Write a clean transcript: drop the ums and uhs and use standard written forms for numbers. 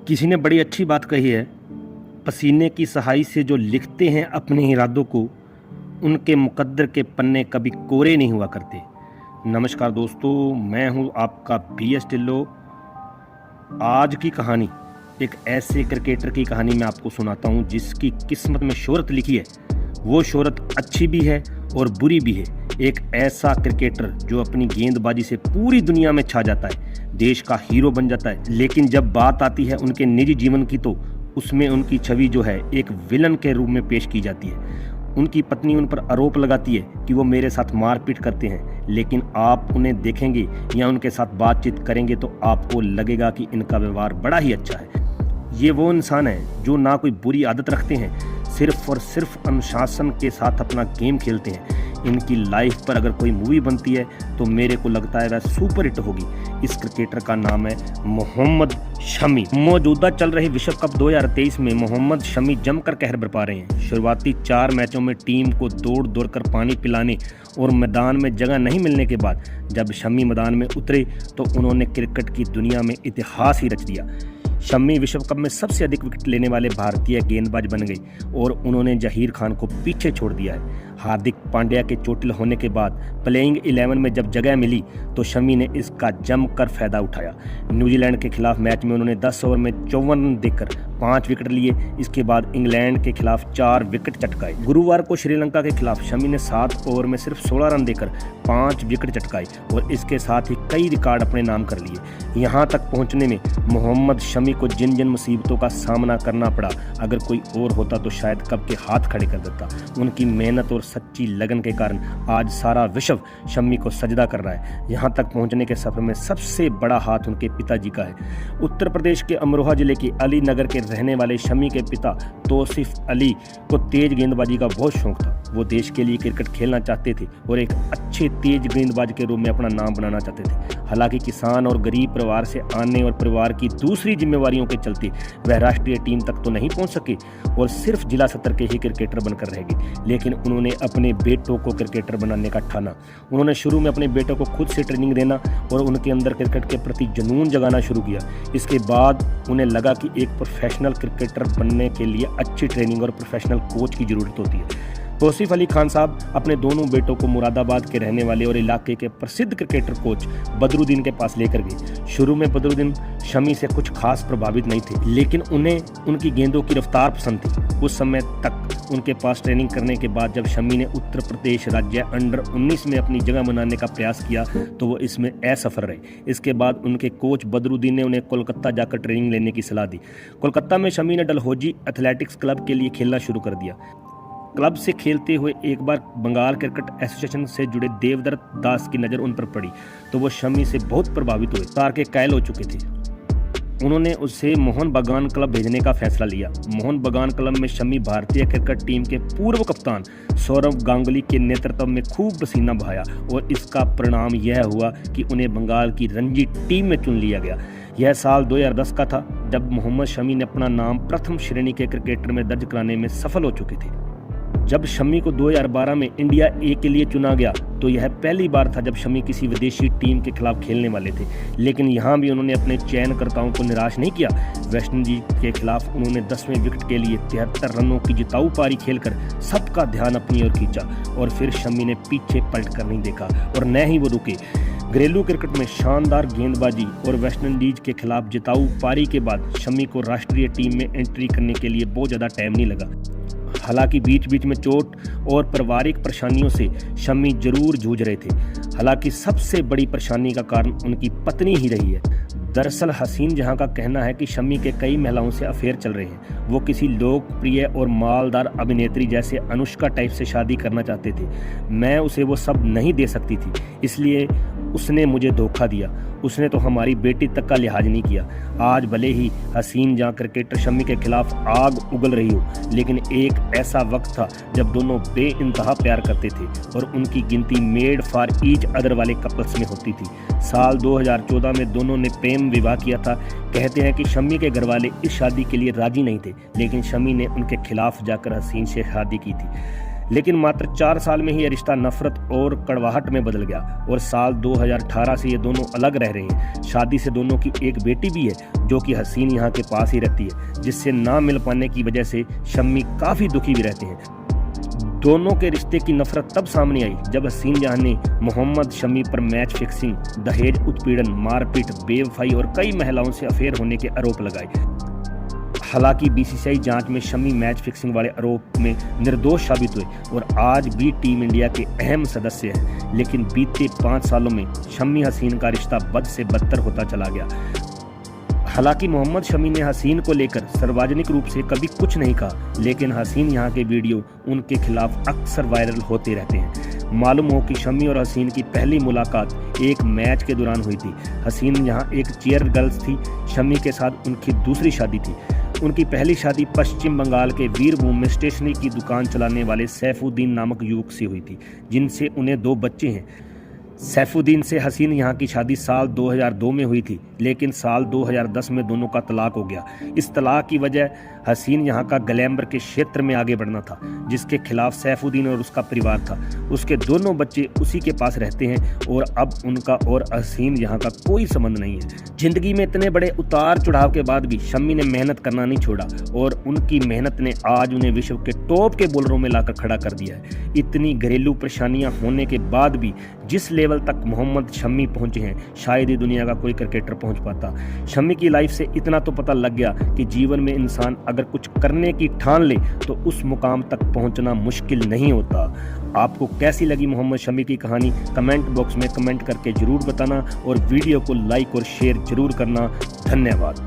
किसी ने बड़ी अच्छी बात कही है, पसीने की सहाई से जो लिखते हैं अपने इरादों को, उनके मुकद्दर के पन्ने कभी कोरे नहीं हुआ करते। नमस्कार दोस्तों, मैं हूं आपका BS ढिल्लों। आज की कहानी एक ऐसे क्रिकेटर की कहानी मैं आपको सुनाता हूं जिसकी किस्मत में शोहरत लिखी है। वो शोहरत अच्छी भी है और बुरी भी है। एक ऐसा क्रिकेटर जो अपनी गेंदबाजी से पूरी दुनिया में छा जाता है, देश का हीरो बन जाता है, लेकिन जब बात आती है उनके निजी जीवन की तो उसमें उनकी छवि जो है एक विलन के रूप में पेश की जाती है। उनकी पत्नी उन पर आरोप लगाती है कि वो मेरे साथ मारपीट करते हैं, लेकिन आप उन्हें देखेंगे या उनके साथ बातचीत करेंगे तो आपको लगेगा कि इनका व्यवहार बड़ा ही अच्छा है। ये वो इंसान है जो ना कोई बुरी आदत रखते हैं, सिर्फ और सिर्फ अनुशासन के साथ अपना गेम खेलते हैं। इनकी लाइफ पर अगर कोई मूवी बनती है तो मेरे को लगता है वह सुपर हिट होगी। इस क्रिकेटर का नाम है मोहम्मद शमी। मौजूदा चल रहे विश्व कप 2023 में मोहम्मद शमी जमकर कहर बरपा रहे हैं। शुरुआती 4 मैचों में टीम को दौड़ दौड़ कर पानी पिलाने और मैदान में जगह नहीं मिलने के बाद जब शमी मैदान में उतरे तो उन्होंने क्रिकेट की दुनिया में इतिहास ही रच दिया। शमी विश्व कप में सबसे अधिक विकेट लेने वाले भारतीय गेंदबाज बन गए और उन्होंने जहीर खान को पीछे छोड़ दिया है। हार्दिक पांड्या के चोटिल होने के बाद प्लेइंग 11 में जब जगह मिली तो शमी ने इसका जमकर फायदा उठाया। न्यूजीलैंड के खिलाफ मैच में उन्होंने 10 ओवर में 54 रन देकर 5 विकेट लिए। इसके बाद इंग्लैंड के खिलाफ 4 विकेट चटकाए। गुरुवार को श्रीलंका के खिलाफ शमी ने 7 ओवर में सिर्फ 16 रन देकर 5 विकेट चटकाए और इसके साथ ही कई रिकॉर्ड अपने नाम कर लिए। यहाँ तक पहुँचने में मोहम्मद शमी को जिन जिन मुसीबतों का सामना करना पड़ा, अगर कोई और होता तो शायद कब के हाथ खड़े कर देता। उनकी मेहनत और सच्ची लगन के कारण आज सारा विश्व शमी को सजदा कर रहा है। यहाँ तक पहुँचने के सफर में सबसे बड़ा हाथ उनके पिताजी का है। उत्तर प्रदेश के अमरोहा जिले के अली नगर के रहने वाले शमी के पिता तौसीफ अली को तेज गेंदबाजी का बहुत शौक था। वो देश के लिए क्रिकेट खेलना चाहते थे और एक अच्छे तेज गेंदबाज के रूप में अपना नाम बनाना चाहते थे। हालांकि किसान और गरीब परिवार से आने और परिवार की दूसरी जिम्मेवारियों के चलते वह राष्ट्रीय टीम तक तो नहीं पहुंच सके और सिर्फ जिला स्तर के ही क्रिकेटर बनकर रह गए। लेकिन उन्होंने अपने बेटों को क्रिकेटर बनाने का ठाना। उन्होंने शुरू में अपने बेटों को खुद से ट्रेनिंग देना और उनके अंदर क्रिकेट के प्रति जुनून जगाना शुरू किया। इसके बाद उन्हें लगा कि एक प्रोफेशनल क्रिकेटर बनने के लिए अच्छी ट्रेनिंग और प्रोफेशनल कोच की जरूरत होती है। तौसीफ अली खान साहब अपने दोनों बेटों को मुरादाबाद के रहने वाले और इलाके के प्रसिद्ध क्रिकेटर कोच बदरुद्दीन के पास लेकर गए। शुरू में बदरुद्दीन शमी से कुछ खास प्रभावित नहीं थे, लेकिन उन्हें उनकी गेंदों की रफ्तार पसंद थी। उस समय तक उनके पास ट्रेनिंग करने के बाद जब शमी ने उत्तर प्रदेश राज्य अंडर 19 में अपनी जगह बनाने का प्रयास किया तो वो इसमें असफल रहे। इसके बाद उनके कोच बदरुद्दीन ने उन्हें कोलकाता जाकर ट्रेनिंग लेने की सलाह दी। कोलकाता में शमी ने डलहौजी एथलेटिक्स क्लब के लिए खेलना शुरू कर दिया। क्लब से खेलते हुए एक बार बंगाल क्रिकेट एसोसिएशन से जुड़े देवदत्त दास की नज़र उन पर पड़ी तो वो शमी से बहुत प्रभावित हुए। तार के कायल हो चुके थे। उन्होंने उसे मोहन बागान क्लब भेजने का फैसला लिया। मोहन बागान क्लब में शमी भारतीय क्रिकेट टीम के पूर्व कप्तान सौरव गांगुली के नेतृत्व में खूब पसीना बहाया और इसका परिणाम यह हुआ कि उन्हें बंगाल की रणजी टीम में चुन लिया गया। यह साल 2010 का था जब मोहम्मद शमी ने अपना नाम प्रथम श्रेणी के क्रिकेटर में दर्ज कराने में सफल हो चुके थे। जब शमी को 2012 में इंडिया ए के लिए चुना गया तो यह पहली बार था जब शमी किसी विदेशी टीम के खिलाफ खेलने वाले थे, लेकिन यहाँ भी उन्होंने अपने चयनकर्ताओं को निराश नहीं किया। वेस्टइंडीज के खिलाफ उन्होंने 10वें विकेट के लिए 73 रनों की जिताऊ पारी खेलकर सबका ध्यान अपनी ओर खींचा और फिर शमी ने पीछे पलट कर नहीं देखा और न ही वो रुके। घरेलू क्रिकेट में शानदार गेंदबाजी और वेस्टइंडीज के खिलाफ जिताऊ पारी के बाद शमी को राष्ट्रीय टीम में एंट्री करने के लिए बहुत ज़्यादा टाइम नहीं लगा। हालांकि बीच बीच में चोट और पारिवारिक परेशानियों से शमी जरूर जूझ रहे थे। हालांकि सबसे बड़ी परेशानी का कारण उनकी पत्नी ही रही है। दरअसल हसीन जहां का कहना है कि शमी के कई महिलाओं से अफेयर चल रहे हैं। वो किसी लोकप्रिय और मालदार अभिनेत्री जैसे अनुष्का टाइप से शादी करना चाहते थे। मैं उसे वो सब नहीं दे सकती थी, इसलिए उसने मुझे धोखा दिया। उसने तो हमारी बेटी तक का लिहाज नहीं किया। आज भले ही हसीन जहां क्रिकेटर शमी के खिलाफ आग उगल रही हो, लेकिन एक ऐसा वक्त था जब दोनों बेइंतहा प्यार करते थे और उनकी गिनती मेड फॉर ईच अदर वाले कपल्स में होती थी। साल 2014 में दोनों ने प्रेम विवाह किया था। कहते हैं कि शमी के घरवाले इस शादी के लिए राजी नहीं थे, लेकिन शमी ने उनके खिलाफ जाकर हसीन से शादी की थी। लेकिन मात्र 4 साल में ही यह रिश्ता नफरत और कड़वाहट में बदल गया और साल 2018 से ये दोनों अलग रह रहे हैं। शादी से दोनों की एक बेटी भी है जो कि हसीन यहाँ के पास ही रहती है, जिससे ना मिल पाने की वजह से शम्मी काफ़ी दुखी भी रहते हैं। दोनों के रिश्ते की नफरत तब सामने आई जब हसीन जहां ने मोहम्मद शमी पर मैच फिक्सिंग, दहेज उत्पीड़न, मारपीट, बेवफाई और कई महिलाओं से अफेयर होने के आरोप लगाए। हालांकि बीसीसीआई जांच में शमी मैच फिक्सिंग वाले आरोप में निर्दोष साबित हुए और आज भी टीम इंडिया के अहम सदस्य हैं, लेकिन बीते 5 सालों में शमी हसीन का रिश्ता बद से बदतर होता चला गया। हालांकि मोहम्मद शमी ने हसीन को लेकर सार्वजनिक रूप से कभी कुछ नहीं कहा, लेकिन हसीन यहाँ के वीडियो उनके खिलाफ अक्सर वायरल होते रहते हैं। मालूम हो कि शमी और हसीन की पहली मुलाकात एक मैच के दौरान हुई थी। हसीन यहाँ एक चीयर गर्ल्स थी, शमी के साथ उनकी दूसरी शादी थी। उनकी पहली शादी पश्चिम बंगाल के वीरभूम में स्टेशनरी की दुकान चलाने वाले सैफुद्दीन नामक युवक से हुई थी, जिनसे उन्हें 2 बच्चे हैं। सैफुद्दीन से हसीन यहाँ की शादी साल 2002 में हुई थी, लेकिन साल 2010 में दोनों का तलाक हो गया। इस तलाक की वजह हसीन यहाँ का ग्लैमर के क्षेत्र में आगे बढ़ना था, जिसके खिलाफ सैफुद्दीन और उसका परिवार था। उसके दोनों बच्चे उसी के पास रहते हैं और अब उनका और हसीन यहाँ का कोई संबंध नहीं है। जिंदगी में इतने बड़े उतार चढ़ाव के बाद भी शम्मी ने मेहनत करना नहीं छोड़ा और उनकी मेहनत ने आज उन्हें विश्व के टॉप के बॉलरों में लाकर खड़ा कर दिया है। इतनी घरेलू परेशानियां होने के बाद भी जिस लेवल तक मोहम्मद शमी पहुंचे हैं, शायद ही दुनिया का कोई क्रिकेटर पहुंच पाता। शमी की लाइफ से इतना तो पता लग गया कि जीवन में इंसान अगर कुछ करने की ठान ले तो उस मुकाम तक पहुंचना मुश्किल नहीं होता। आपको कैसी लगी मोहम्मद शमी की कहानी, कमेंट बॉक्स में कमेंट करके जरूर बताना और वीडियो को लाइक और शेयर जरूर करना। धन्यवाद।